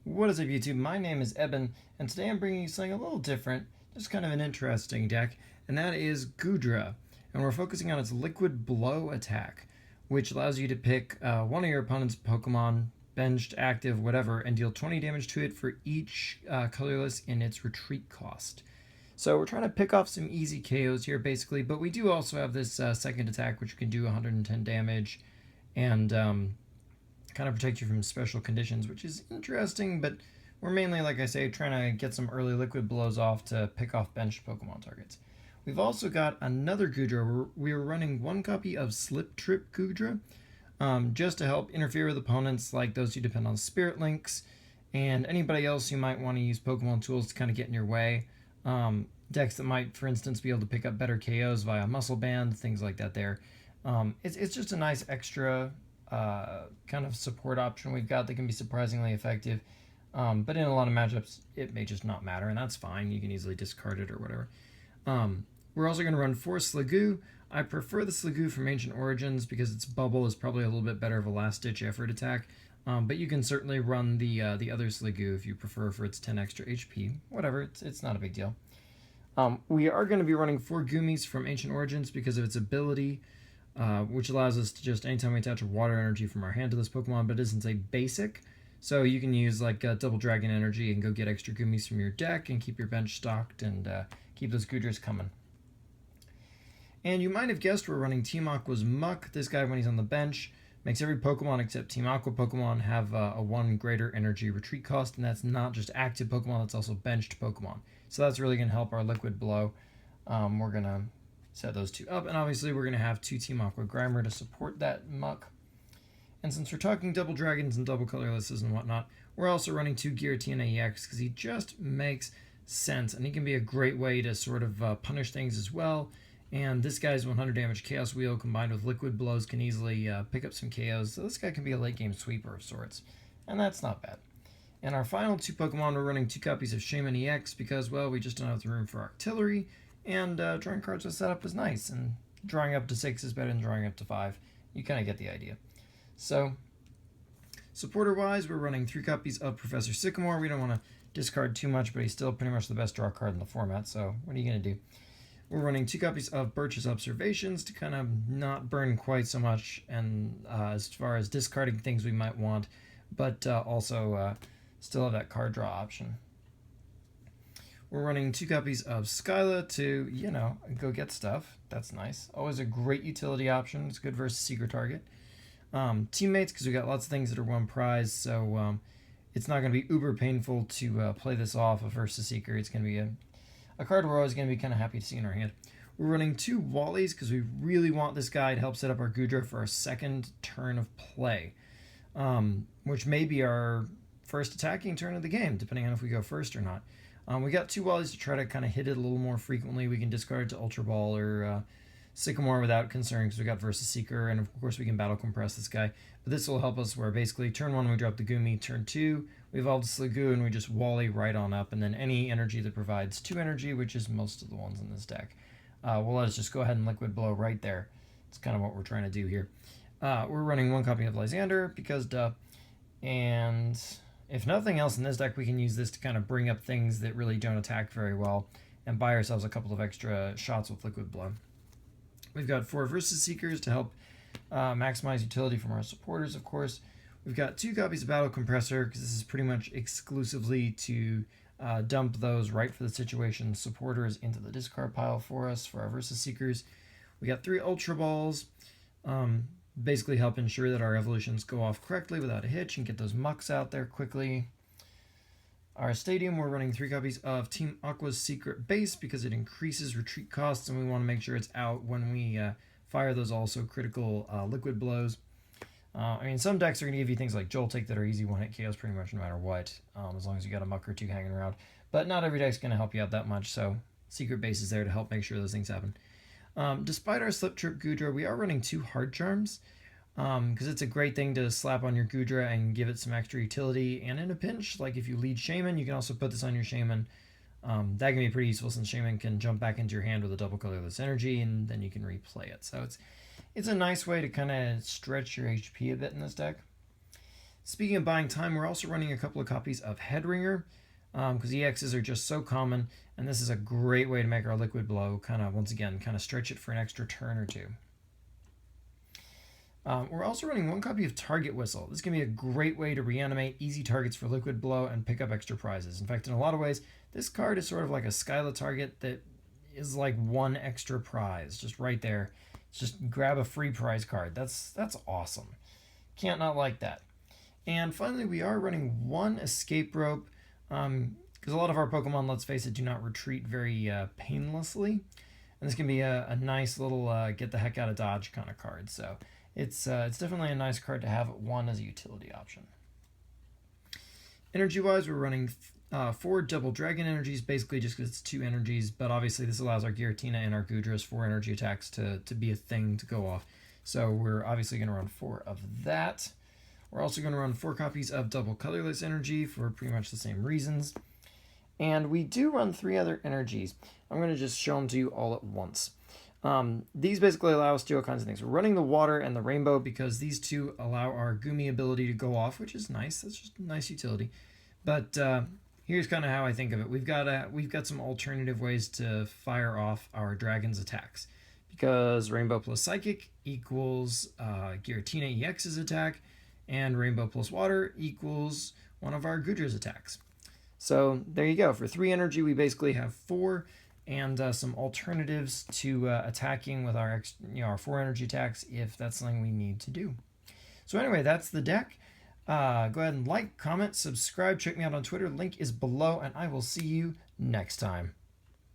What is up, YouTube? My name is Eben, and today I'm bringing you something a little different, just kind of an interesting deck, and that is Goodra. And we're focusing on its Liquid Blow attack, which allows you to pick one of your opponent's Pokemon, benched, active, whatever, and deal 20 damage to it for each colorless in its retreat cost. So we're trying to pick off some easy KOs here, basically, but we do also have this second attack, which can do 110 damage, and kind of protect you from special conditions, which is interesting, but we're mainly, like I say, trying to get some early liquid blows off to pick off benched Pokemon targets. We've also got another Goodra. We're running one copy of Slip Trip Goodra, just to help interfere with opponents like those who depend on Spirit Links and anybody else who might want to use Pokemon tools to kind of get in your way. Decks that might, for instance, be able to pick up better KOs via Muscle Band, things like that there. It's just a nice extra kind of support option we've got that can be surprisingly effective. But in a lot of matchups, it may just not matter, and that's fine. You can easily discard it or whatever. We're also going to run 4 Sliggoo. I prefer the Sliggoo from Ancient Origins because its bubble is probably a little bit better of a last-ditch effort attack. But you can certainly run the other Sliggoo if you prefer for its 10 extra HP. Whatever, it's not a big deal. We are going to be running 4 Goomies from Ancient Origins because of its ability, which allows us to just, anytime we attach a water energy from our hand to this Pokemon, but it isn't a basic. So you can use like Double Dragon Energy and go get extra Goomies from your deck and keep your bench stocked and keep those Goodras coming. And you might have guessed we're running Team Aqua's Muck. This guy, when he's on the bench, makes every Pokemon except Team Aqua Pokemon have a 1 greater energy retreat cost, and that's not just active Pokemon, that's also benched Pokemon. So that's really going to help our Liquid Blow. We're going to set those 2 up, and obviously we're going to have 2 Team Aqua Grimer to support that Muck. And since we're talking double dragons and double colorlesses and whatnot, we're also running 2 Giratina EX because he just makes sense, and he can be a great way to sort of punish things as well. And this guy's 100 damage Chaos Wheel combined with Liquid Blows can easily pick up some KOs, so this guy can be a late game sweeper of sorts, and that's not bad. And our final 2 Pokemon, we're running 2 copies of Shaman EX because, well, we just don't have the room for Artillery, and drawing cards with setup is nice, and drawing up to 6 is better than drawing up to 5. You kind of get the idea. So, supporter-wise, we're running 3 copies of Professor Sycamore. We don't want to discard too much, but he's still pretty much the best draw card in the format, so what are you going to do? We're running 2 copies of Birch's Observations to kind of not burn quite so much, and as far as discarding things we might want, but also still have that card draw option. We're running 2 copies of Skyla to, go get stuff. That's nice. Always a great utility option. It's good versus secret target. Teammates, because we got lots of things that are 1 prize, so it's not going to be uber painful to play this off versus seeker. It's going to be a card we're always going to be kind of happy to see in our hand. We're running 2 Wallies because we really want this guy to help set up our Goodra for our second turn of play, which may be our first attacking turn of the game, depending on if we go first or not. We got 2 Wallies to try to kind of hit it a little more frequently. We can discard it to Ultra Ball or Sycamore without concern because we got Versus Seeker, and of course we can Battle Compress this guy. But this will help us where basically turn 1 we drop the Goomy, turn 2 we evolve the Sliggoo and we just Wally right on up, and then any energy that provides 2 energy, which is most of the ones in this deck, will let us just go ahead and Liquid Blow right there. It's kind of what we're trying to do here. We're running 1 copy of Lysander because duh, and if nothing else in this deck, we can use this to kind of bring up things that really don't attack very well and buy ourselves a couple of extra shots with Liquid Blow. We've got 4 Versus Seekers to help maximize utility from our supporters, of course. We've got 2 copies of Battle Compressor because this is pretty much exclusively to dump those right for the situation supporters into the discard pile for us for our Versus Seekers. We got 3 Ultra Balls, basically help ensure that our evolutions go off correctly without a hitch and get those mucks out there quickly. Our stadium, we're running 3 copies of Team Aqua's Secret Base because it increases retreat costs, and we want to make sure it's out when we fire those also critical Liquid Blows. Some decks are going to give you things like Joltik that are easy 1-hit KOs pretty much no matter what, as long as you got a muck or 2 hanging around. But not every deck's going to help you out that much, so Secret Base is there to help make sure those things happen. Despite our Slip Trip Goodra, we are running 2 Hard Charms, because it's a great thing to slap on your Goodra and give it some extra utility, and in a pinch, like if you lead Shaman, you can also put this on your Shaman. That can be pretty useful since Shaman can jump back into your hand with a double colorless energy, and then you can replay it. So it's a nice way to kind of stretch your HP a bit in this deck. Speaking of buying time, we're also running a couple of copies of Headringer because EXs are just so common, and this is a great way to make our liquid blow once again, stretch it for an extra turn or two. We're also running one copy of Target Whistle. This can be a great way to reanimate easy targets for liquid blow and pick up extra prizes. In fact, in a lot of ways, this card is sort of like a Skyla target that is like one extra prize, just right there. Just grab a free prize card. That's awesome. Can't not like that. And finally, we are running one escape rope because a lot of our Pokemon, let's face it, do not retreat very painlessly. And this can be a nice little get the heck out of Dodge kind of card. So it's definitely a nice card to have one as a utility option. Energy-wise, we're running 4 double dragon energies, basically just because it's 2 energies, but obviously this allows our Giratina and our Goodras 4 energy attacks to be a thing to go off. So we're obviously going to run 4 of that. We're also going to run 4 copies of double colorless energy for pretty much the same reasons. And we do run 3 other energies. I'm going to just show them to you all at once. These basically allow us to do all kinds of things. We're running the water and the rainbow because these two allow our Goomy ability to go off, which is nice. That's just a nice utility. But here's kind of how I think of it. We've got some alternative ways to fire off our dragon's attacks. Because Rainbow plus Psychic equals Giratina EX's attack, and Rainbow plus Water equals one of our Goodra's attacks. So there you go. For 3 energy, we basically have 4, and some alternatives to attacking with our 4 energy attacks if that's something we need to do. So anyway, that's the deck. Go ahead and like, comment, subscribe, check me out on Twitter. Link is below, and I will see you next time.